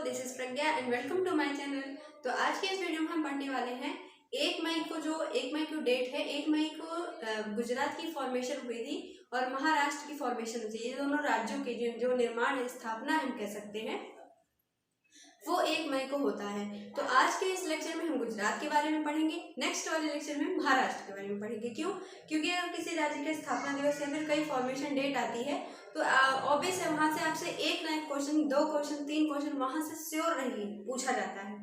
This is Pragya and welcome to my channel. तो आज के इस वीडियो में हम पढ़ने वाले हैं 1 मई को, जो 1 मई की डेट है, 1 मई को गुजरात की फॉर्मेशन हुई थी और महाराष्ट्र की फॉर्मेशन हुई थी। ये दोनों राज्यों के जो निर्माण है, स्थापना हम कह सकते हैं, वो 1 मई को होता है। तो आज के इस लेक्चर में हम गुजरात के बारे में पढ़ेंगे, नेक्स्ट वाले लेक्चर में महाराष्ट्र के बारे में पढ़ेंगे। क्यों? क्योंकि अगर किसी राज्य के स्थापना दिवस या फिर कई फॉर्मेशन डेट आती है तो ऑब्वियस है वहां से आपसे एक ना एक क्वेश्चन, 2 क्वेश्चन, 3 क्वेश्चन वहां से श्योर नहीं पूछा जाता है।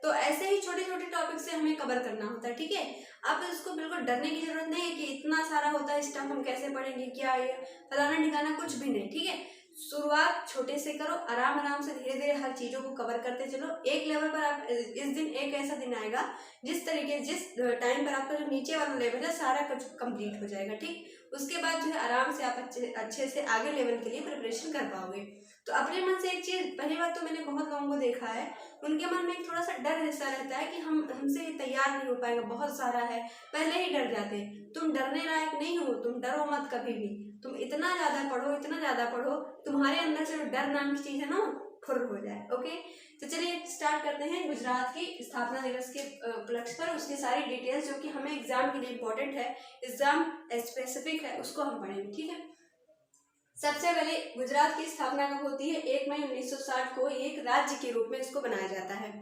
तो ऐसे ही छोटे छोटे टॉपिक से हमें कवर करना होता है, ठीक है। आप इसको बिल्कुल डरने की जरूरत नहीं है कि इतना सारा होता है स्टफ, हम कैसे पढ़ेंगे, क्या ये फलाना ठिकाना, कुछ भी नहीं, ठीक है। शुरुआत छोटे से करो, आराम आराम से धीरे धीरे हर चीजों को कवर करते चलो। एक लेवल पर आप इस दिन एक ऐसा दिन आएगा जिस टाइम पर आपका जो नीचे वाला लेवल है सारा कुछ कंप्लीट हो जाएगा, ठीक। उसके बाद जो है आराम से आप अच्छे से आगे लेवल के लिए प्रिपरेशन कर पाओगे। तो अपने मन से एक चीज, पहली बात तो मैंने बहुत लोगों को देखा है, उनके मन में एक थोड़ा सा डर जैसा रहता है कि हमसे तैयार नहीं हो पाएगा, बहुत सारा है, पहले ही डर जाते हैं। तुम डरने लायक नहीं हो, तुम डरो मत कभी भी। तुम इतना ज्यादा पढ़ो, इतना ज्यादा पढ़ो, तुम्हारे अंदर से जो डर नाम की चीज है ना, फुर हो जाए। ओके, तो चलिए स्टार्ट करते हैं गुजरात की स्थापना दिवस के उपलक्ष्य पर। उसकी सारी डिटेल्स जो कि हमें एग्जाम के लिए इम्पोर्टेंट है, एग्जाम स्पेसिफिक है, उसको हम पढ़ेंगे, ठीक है। सबसे पहले गुजरात की स्थापना कब होती है? 1 मई 1960 को एक राज्य के रूप में इसको बनाया जाता है।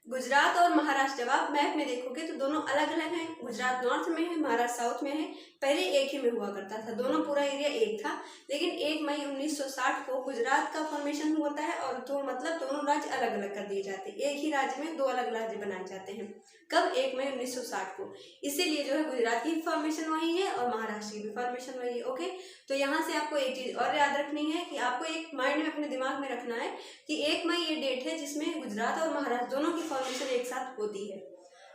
गुजरात और महाराष्ट्र, जब आप मैप में देखोगे तो दोनों अलग अलग हैं। गुजरात नॉर्थ में है, महाराष्ट्र साउथ में है। पहले एक ही में हुआ करता था, दोनों पूरा एरिया एक था। लेकिन 1 मई 1960 को गुजरात का फॉर्मेशन होता है और तो मतलब दोनों राज्य अलग अलग कर दिए जाते हैं। एक ही राज्य में 2 अलग राज्य बनाए जाते हैं। कब? 1 मई 1960 को। इसीलिए जो है गुजरात की फॉर्मेशन वही है और महाराष्ट्र की भी फॉर्मेशन वही है। ओके, तो यहाँ से आपको एक चीज और याद रखनी है कि आपको एक माइंड में अपने दिमाग में रखना है कि 1 मई ये डेट है जिसमें गुजरात और महाराष्ट्र दोनों की फॉर्मेशन एक साथ होती है।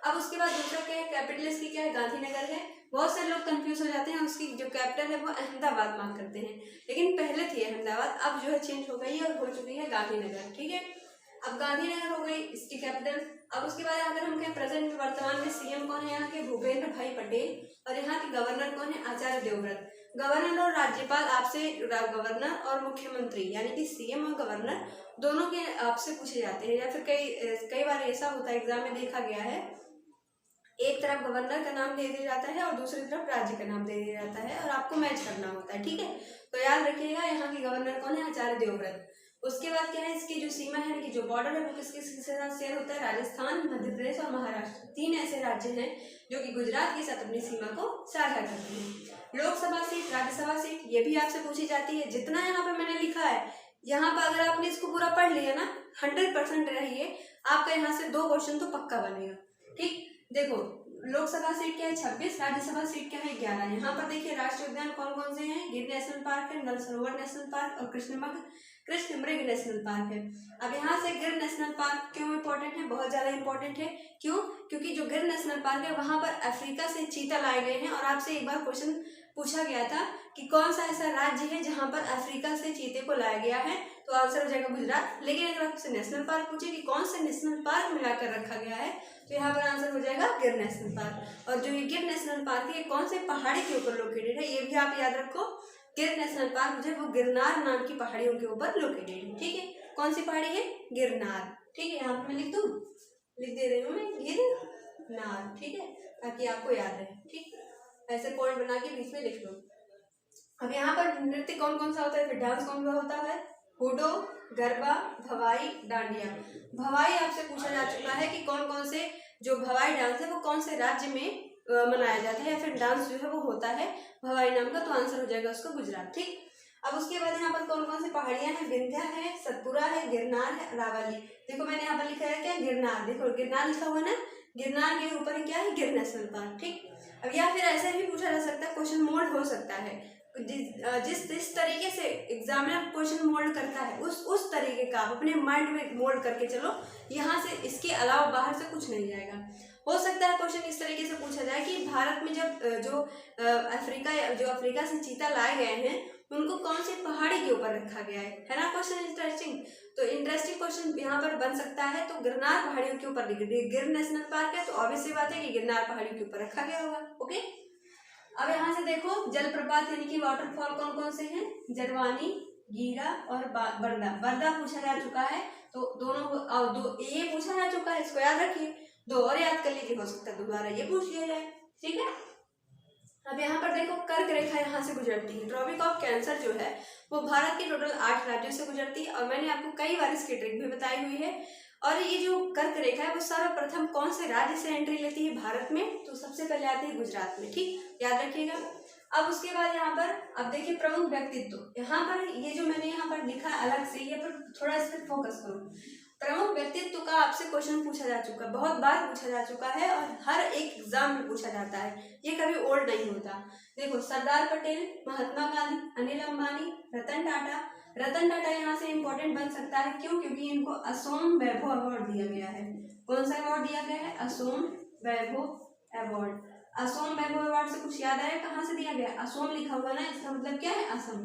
अब उसके बाद दूसरा क्या है? कैपिटल इसकी क्या है? गांधीनगर है। बहुत सारे लोग कंफ्यूज हो जाते हैं, उसकी जो कैपिटल है वो अहमदाबाद मांग करते हैं, लेकिन पहले थी अहमदाबाद, अब जो है चेंज हो गई है और हो चुकी है गांधीनगर, ठीक है। अब गांधीनगर हो गई इसकी कैपिटल। अब उसके बाद अगर हम कहें प्रेजेंट में वर्तमान में सीएम कौन है यहाँ के? भूपेंद्र भाई पटेल। और यहाँ के गवर्नर कौन है? आचार्य देवव्रत। गवर्नर और राज्यपाल आपसे, गवर्नर और मुख्यमंत्री यानी कि सीएम और गवर्नर दोनों के आपसे पूछे जाते हैं, या फिर कई बार ऐसा होता है एग्जाम में देखा गया है, एक तरफ गवर्नर का नाम दे दिया जाता है और दूसरी तरफ राज्य का नाम दे दिया जाता है और आपको मैच करना होता है, ठीक है। तो याद रखिएगा यहाँ के गवर्नर कौन है? आचार्य देवव्रत। उसके बाद क्या है? इसकी जो सीमा है कि जो बॉर्डर है वो किसके साथ शेयर होता है? राजस्थान, मध्य प्रदेश और महाराष्ट्र, 3 ऐसे राज्य हैं जो कि गुजरात के साथ अपनी सीमा को साझा करते हैं। लोकसभा सीट, राज्यसभा सीट, ये भी आपसे पूछी जाती है। जितना यहाँ पे मैंने लिखा है, यहाँ पर अगर आपने इसको पूरा पढ़ लिया ना, 100% रहिए, आपका यहाँ से 2 क्वेश्चन तो पक्का बनेगा, ठीक। देखो, लोकसभा सीट क्या है? 26, राज्यसभा सीट क्या है? 11। यहाँ पर देखिए राष्ट्रीय उद्यान कौन कौन से हैं? गिर नेशनल पार्क है, नल सरोवर नेशनल पार्क और कृष्ण मृग नेशनल पार्क है। अब यहाँ से गिर नेशनल पार्क क्यों इम्पोर्टेंट है? बहुत ज्यादा इम्पोर्टेंट है। क्यों? क्योंकि जो गिर नेशनल पार्क है वहां पर अफ्रीका से चीता लाए गए हैं और आपसे एक बार क्वेश्चन पूछा गया था कि कौन सा ऐसा राज्य है जहां पर अफ्रीका से चीते को लाया गया है, तो आंसर हो जाएगा गुजरात। लेकिन अगर आपसे नेशनल पार्क पूछे कि कौन से नेशनल पार्क मिलाकर रखा गया है, तो यहाँ पर आंसर हो जाएगा गिर नेशनल पार्क। और जो ये गिर नेशनल पार्क है कौन से पहाड़ी के ऊपर लोकेटेड है, ये भी आप याद रखो। गिर नेशनल पार्क जो है वो गिरनार नाम की पहाड़ियों के ऊपर लोकेटेड है, ठीक है। कौन सी पहाड़ी है? गिरनार, ठीक है। यहाँ पर मैं लिख दूं, लिख दे रही हूँ मैं, गिरनार, ठीक है, ताकि आपको याद रहे, ठीक। ऐसे पॉइंट बना के बीच में लिख लो। अब यहाँ पर नृत्य कौन कौन सा होता है, फिर डांस कौन सा होता है? हुडो, गरबा, भवाई, डांडिया। भवाई आपसे पूछा जा चुका है कि कौन कौन से जो भवाई डांस है वो कौन से राज्य में मनाया जाता है या फिर डांस जो है वो होता है भवाई नाम का, तो आंसर हो जाएगा उसका गुजरात, ठीक। अब उसके बाद यहाँ पर कौन कौन सी पहाड़ियां हैं? विंध्या है, सतपुरा है, गिरनार है, अरावली। देखो मैंने यहाँ पर लिखा है क्या? गिरनार। देखो गिरनार लिखा हुआ है ना, गिरनार के ऊपर क्या है? गिर नेशनल पार्क, ठीक। अब या फिर ऐसे भी पूछा जा सकता है, क्वेश्चन मोल्ड हो सकता है, जिस तरीके से एग्जामिनर क्वेश्चन मोल्ड करता है उस तरीके का आप अपने माइंड में मोल्ड करके चलो। यहाँ से इसके अलावा बाहर से कुछ नहीं जाएगा। हो सकता है क्वेश्चन इस तरीके से पूछा जाए कि भारत में जब जो अफ्रीका से चीता लाए गए हैं उनको कौन सी पहाड़ी के ऊपर रखा गया है ना। क्वेश्चन इंटरेस्टिंग, तो इंटरेस्टिंग क्वेश्चन यहाँ पर बन सकता है। तो गिरनार पहाड़ियों के ऊपर, गिर नेशनल पार्क है तो ऑब्वियस सी बात है कि गिरनार पहाड़ियों के ऊपर रखा गया होगा। ओके, अब यहाँ से देखो जलप्रपात यानी कि वाटरफॉल कौन कौन से हैं? जरवानी, गीरा और बरदा। बरदा पूछा जा चुका है, तो दोनों को और दो ये पूछा जा चुका है, इसको याद रखिए। दो और याद कर लीजिए, हो सकता है दोबारा ये पूछ लिया जाए। ठीक है, अब यहाँ पर देखो कर्क रेखा यहाँ से गुजरती है। ट्रॉपिक ऑफ कैंसर जो है वो भारत के टोटल 8 राज्यों से गुजरती है, और मैंने आपको कई बार इसकी ट्रिक भी बताई हुई है। और ये जो कर्क रेखा है वो सर्वप्रथम कौन से राज्य से एंट्री लेती है भारत में, तो सबसे पहले आती है गुजरात में। ठीक, याद रखिएगा। अब उसके बाद यहाँ पर अब देखिए प्रमुख व्यक्तित्व। यहाँ पर ये जो मैंने यहाँ पर लिखा अलग से, ये पर थोड़ा इस पर फोकस करो। प्रमुख व्यक्तित्व का आपसे क्वेश्चन पूछा जा चुका है, बहुत बार पूछा जा चुका है, और हर एक एग्जाम में पूछा जाता है, ये कभी ओल्ड नहीं होता। देखो, सरदार पटेल, महात्मा गांधी, अनिल अंबानी, रतन टाटा। रतन टाटा यहाँ से इंपॉर्टेंट बन सकता है, क्यों? क्योंकि इनको असोम वैभव अवार्ड दिया गया है। कौन सा अवार्ड दिया गया है? असोम वैभव अवार्ड। असोम वैभव अवार्ड से कुछ याद आया? कहाँ से दिया गया? असोम लिखा हुआ ना, इसका मतलब क्या है? असम।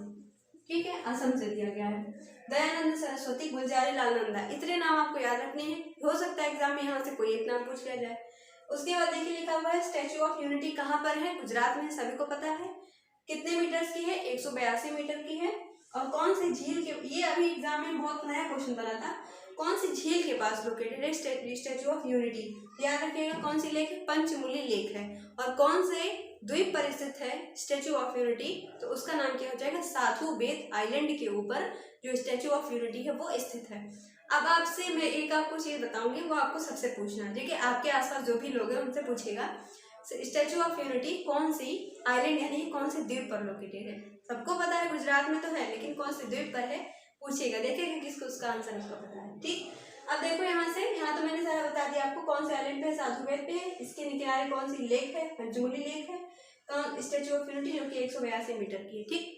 ठीक है, असम से दिया गया है। दयानंद सरस्वती, गुलजारी लाल नंदा, इतने नाम आपको याद रखने हैं। हो सकता है एग्जाम में यहाँ से कोई एक नाम पूछ लिया जाए। उसके बाद देखिए लिखा हुआ है स्टैच्यू ऑफ यूनिटी कहाँ पर है? गुजरात में, सभी को पता है। कितने मीटर्स की है? 182 मीटर की है। और कौन सी झील के, ये अभी एग्जाम में बहुत नया क्वेश्चन बना था, कौन सी झील के पास लोकेटेड है स्टैच्यू ऑफ यूनिटी? याद रखिएगा, कौन सी लेक है? पंचमुली लेक है। और कौन से द्वीप पर स्थित है स्टैच्यू ऑफ यूनिटी? तो उसका नाम क्या हो जाएगा? साधु बेट आइलैंड के ऊपर जो स्टैच्यू ऑफ यूनिटी है वो स्थित है। अब आपसे मैं एक आपको चीज बताऊंगी, वो आपको सबसे पूछना है। ठीक है, आपके आसपास जो भी लोग हैं उनसे पूछेगा स्टैच्यू ऑफ यूनिटी कौन सी आइलैंड यानी कौन से द्वीप पर लोकेटेड है? सबको पता है गुजरात में तो है, लेकिन कौन से द्वीप पर है पूछेगा, देखेगा किसको उसका आंसर उसको पता है। ठीक, अब देखो यहाँ से, यहाँ तो मैंने सारा बता दिया आपको, कौन से आइलैंड पे है? साधु बेट पे है। इसके किनारे कौन सी लेक है? पंचमुली लेक है। स्टैच्यू ऑफ यूनिटी जो कि 182 मीटर की है। ठीक,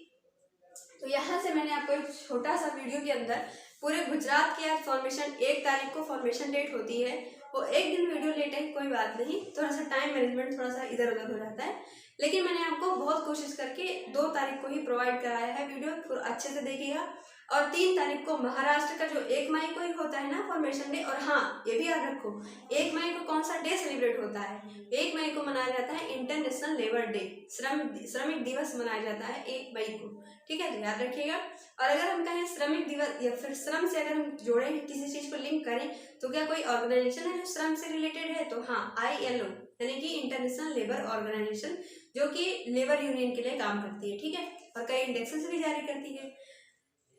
तो यहाँ से मैंने आपको एक छोटा सा वीडियो के अंदर पूरे गुजरात की आज फॉर्मेशन 1 तारीख को फॉर्मेशन डेट होती है, वो एक दिन वीडियो लेट है, कोई बात नहीं, थोड़ा सा टाइम मैनेजमेंट थोड़ा सा इधर उधर हो जाता है, लेकिन मैंने आपको बहुत कोशिश करके 2 तारीख को ही प्रोवाइड कराया है वीडियो, फिर अच्छे से देखिएगा। और 3 तारीख को महाराष्ट्र का जो 1 मई को ही होता है ना फॉर्मेशन डे। और हाँ, ये भी याद रखो, 1 मई को कौन सा डे सेलिब्रेट होता है? 1 मई को मनाया जाता है इंटरनेशनल लेबर डे, श्रमिक दिवस मनाया जाता है 1 मई को। ठीक है, तो याद रखिएगा। और अगर हम कहें श्रमिक दिवस या फिर श्रम से अगर हम जोड़ें, किसी चीज को लिंक करें, तो क्या कोई ऑर्गेनाइजेशन है जो श्रम से रिलेटेड है? तो हाँ, ILO यानी कि इंटरनेशनल लेबर ऑर्गेनाइजेशन, जो कि लेबर यूनियन के लिए काम करती है। ठीक है, और कई इंडेक्सेस भी जारी करती है।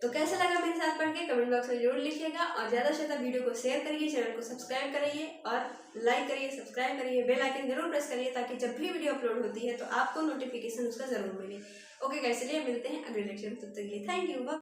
तो कैसा लगा मेरे साथ पढ़ के कमेंट बॉक्स में जरूर लिखिएगा, और ज़्यादा से ज़्यादा वीडियो को शेयर करिए, चैनल को सब्सक्राइब करिए और लाइक करिए, सब्सक्राइब करिए, बेल आइकन जरूर प्रेस करिए, ताकि जब भी वीडियो अपलोड होती है तो आपको नोटिफिकेशन उसका जरूर मिले। ओके गाइस, चलिए मिलते हैं अगले लेक्चर में, तब तक के लिए थैंक यू।